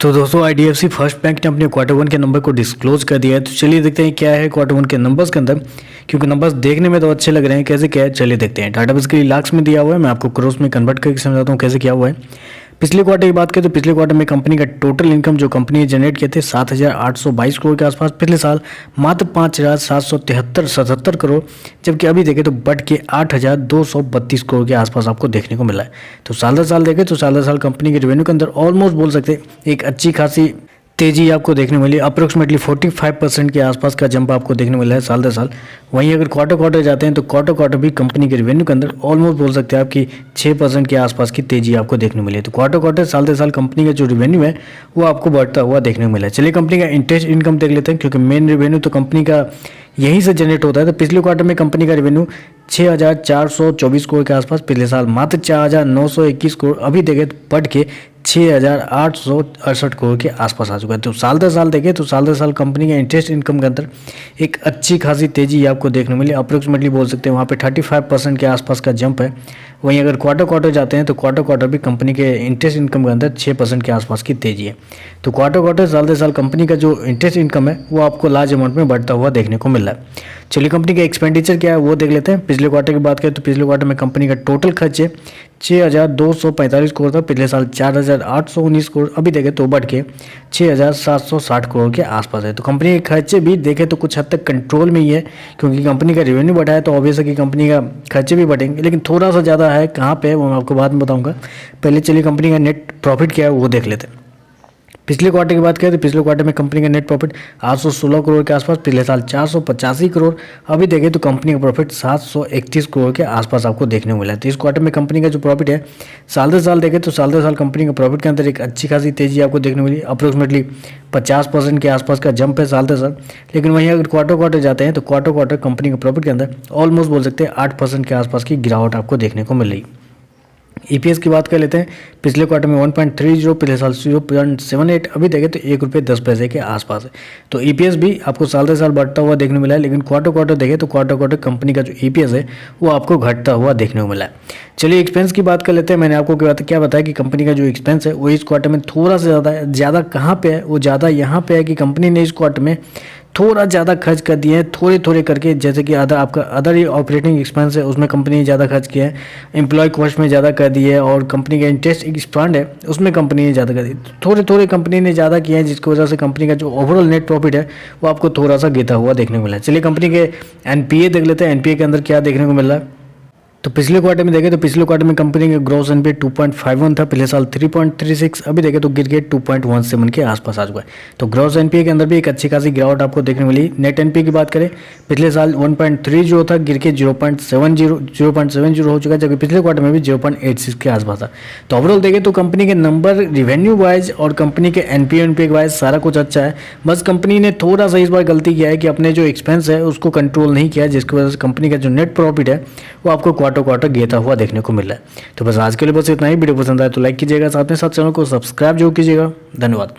तो दोस्तों IDFC first bank ने अपने क्वार्टर वन के नंबर को डिस्क्लोज कर दिया है। तो चलिए देखते हैं क्या है क्वार्टर वन के नंबर्स के अंदर, क्योंकि नंबर्स देखने में तो अच्छे लग रहे हैं। कैसे क्या है चलिए देखते हैं। डाटा बेस के लिए लाख्स में दिया हुआ है, मैं आपको क्रोस में कन्वर्ट करके समझाता हूँ कैसे क्या हुआ है। पिछले क्वार्टर की बात करें तो पिछले क्वार्टर में कंपनी का टोटल इनकम जो कंपनी ने जनरेट किए थे 7,822 करोड़ के आसपास, पिछले साल मात्र 5,777 करोड़, जबकि अभी देखें तो बढ़ के 8,232 करोड़ के आसपास आपको देखने को मिला है। तो साल दर साल देखें तो साल दर साल कंपनी के रेवेन्यू के अंदर ऑलमोस्ट बोल सकते हैं एक अच्छी खासी तेजी आपको देखने को मिली। अप्रोक्सीमेटली 45% के आसपास का जंप आपको देखने को मिला है साल दर साल। वहीं अगर क्वार्टर क्वार्टर जाते हैं तो क्वार्टर क्वार्टर भी कंपनी के रेवेन्यू के अंदर ऑलमोस्ट बोल सकते हैं आपकी 6% के आसपास की तेजी आपको देखने को मिली है। तो क्वार्टर क्वार्टर साल दर साल कंपनी का जो रेवेन्यू है वो आपको बढ़ता हुआ देखने को मिला है। चलिए कंपनी का इंटरेस्ट इनकम देख लेते हैं, क्योंकि मेन रेवेन्यू तो कंपनी का यहीं से जनरेट होता है। तो पिछले क्वार्टर में कंपनी का रेवेन्यू 6,424 करोड़ के आसपास, पिछले साल मात्र 4,921 करोड़, अभी देखें तो बढ़ के 6,868 करोड़ के आसपास आ चुका है। तो साल दर साल देखें तो साल दर साल कंपनी का इंटरेस्ट इनकम के अंदर एक अच्छी खासी तेजी आपको देखने मिली। अप्रोक्सीमेटली बोल सकते हैं वहाँ पे 35% के आसपास का जंप है। वहीं अगर क्वार्टर क्वार्टर जाते हैं तो क्वार्टर क्वार्टर भी कंपनी के इंटरेस्ट इनकम के अंदर 6% के आसपास की तेजी है। तो क्वार्टर क्वार्टर साल दर साल कंपनी का जो इंटरेस्ट इनकम है वो आपको लार्ज अमाउंट में बढ़ता हुआ देखने को मिल रहा है। चलिए कंपनी का एक्सपेंडिचर क्या है वो देख लेते हैं। पिछले क्वार्टर की बात करें तो पिछले क्वार्टर में कंपनी का टोटल खर्च है 6,245 करोड़ था, पिछले साल 4,819 करोड़, अभी देखें तो बढ़ के 6,760 करोड़ के आसपास है। तो कंपनी के खर्चे भी देखें तो कुछ हद तक कंट्रोल में ही है, क्योंकि कंपनी का रेवेन्यू बढ़ा है तो ऑब्वियस है कि कंपनी का खर्चे भी बढ़ेंगे, लेकिन थोड़ा सा ज़्यादा है। कहाँ पे है वो मैं आपको बाद में बताऊँगा। पहले चलिए कंपनी का नेट प्रॉफिट क्या है वो देख लेते हैं। पिछले क्वार्टर की बात करें तो पिछले क्वार्टर में कंपनी का नेट प्रॉफिट 816 करोड़ के आसपास, पिछले साल 485 करोड़, अभी देखें तो कंपनी का प्रॉफिट 731 करोड़ के आसपास आपको देखने को मिला है। तो इस क्वार्टर में कंपनी का जो प्रॉफिट है साल दर साल देखें तो साल दर साल कंपनी का प्रॉफिट के अंदर एक अच्छी खासी तेजी आपको देखने को मिली। अप्रोक्सीमेटली 50% के आसपास का जंप है साल दर साल। लेकिन वहीं अगर क्वार्टर क्वार्टर जाते हैं तो क्वार्टर क्वार्टर कंपनी के प्रॉफिट के अंदर ऑलमोस्ट बोल सकते हैं 8% के आसपास की गिरावट आपको देखने को मिल रही। ईपीएस की बात कर लेते हैं। पिछले क्वार्टर में 1.30, पिछले साल 0.78, अभी देखें तो ₹1.10 के आसपास है। तो ईपीएस भी आपको साल दर साल बढ़ता हुआ देखने को मिला है। लेकिन क्वार्टर क्वार्टर देखें तो क्वार्टर क्वार्टर कंपनी का जो ईपीएस है वो आपको घटता हुआ देखने को मिला है। चलिए एक्सपेंस की बात कर लेते हैं। मैंने आपको क्या बताया कि कंपनी का जो एक्सपेंस है वो इस क्वार्टर में थोड़ा सा ज़्यादा है। ज़्यादा कहाँ पे है? वो ज़्यादा यहाँ पे है कि कंपनी ने इस क्वार्टर में थोड़ा ज़्यादा खर्च कर दिए हैं, थोड़े थोड़े करके। जैसे कि अदर ऑपरेटिंग एक्सपेंस है उसमें कंपनी ने ज़्यादा खर्च किया है, एम्प्लॉय कॉस्ट में ज़्यादा कर दिए है, और कंपनी का इंटरेस्ट एक्सपांड है उसमें कंपनी ने ज़्यादा कर दी। थोड़े थोड़े कंपनी ने ज़्यादा किया है, जिसकी वजह से कंपनी का जो ओवरऑल नेट प्रॉफिट है वो आपको थोड़ा सा गिरता हुआ देखने को मिला है। चलिए कंपनी के एनपीए देख लेते हैं। एनपीए के अंदर क्या देखने को मिल रहा है। तो पिछले क्वार्टर में देखें तो पिछले क्वार्टर में कंपनी का ग्रॉस एनपीए 2.51 था, पिछले साल 3.36, अभी देखें तो गिर के 2.17 के आसपास आ चुका है। तो ग्रॉस एनपीए के अंदर भी एक अच्छी खासी गिरावट आपको देखने मिली। नेट एनपीए की बात करें, पिछले साल 1.30 था, गिर के 0.70 हो चुका है, जबकि पिछले क्वार्टर में भी 0.86 के आसपास था। तो ओवरऑल देखें तो कंपनी के नंबर रिवेन्यू वाइज और कंपनी के एनपीए वाइज सारा कुछ अच्छा है। बस कंपनी ने थोड़ा सा इस बार गलती किया है कि अपने जो एक्सपेंस है उसको कंट्रोल नहीं किया, जिसकी वजह से कंपनी का जो नेट प्रॉफिट है वो आपको क्वार्टर क्वार्टर गिरता हुआ देखने को मिल रहा है। तो बस आज के लिए बस इतना ही। वीडियो पसंद आए तो लाइक कीजिएगा, साथ में साथ चैनल को सब्सक्राइब जरूर कीजिएगा। धन्यवाद।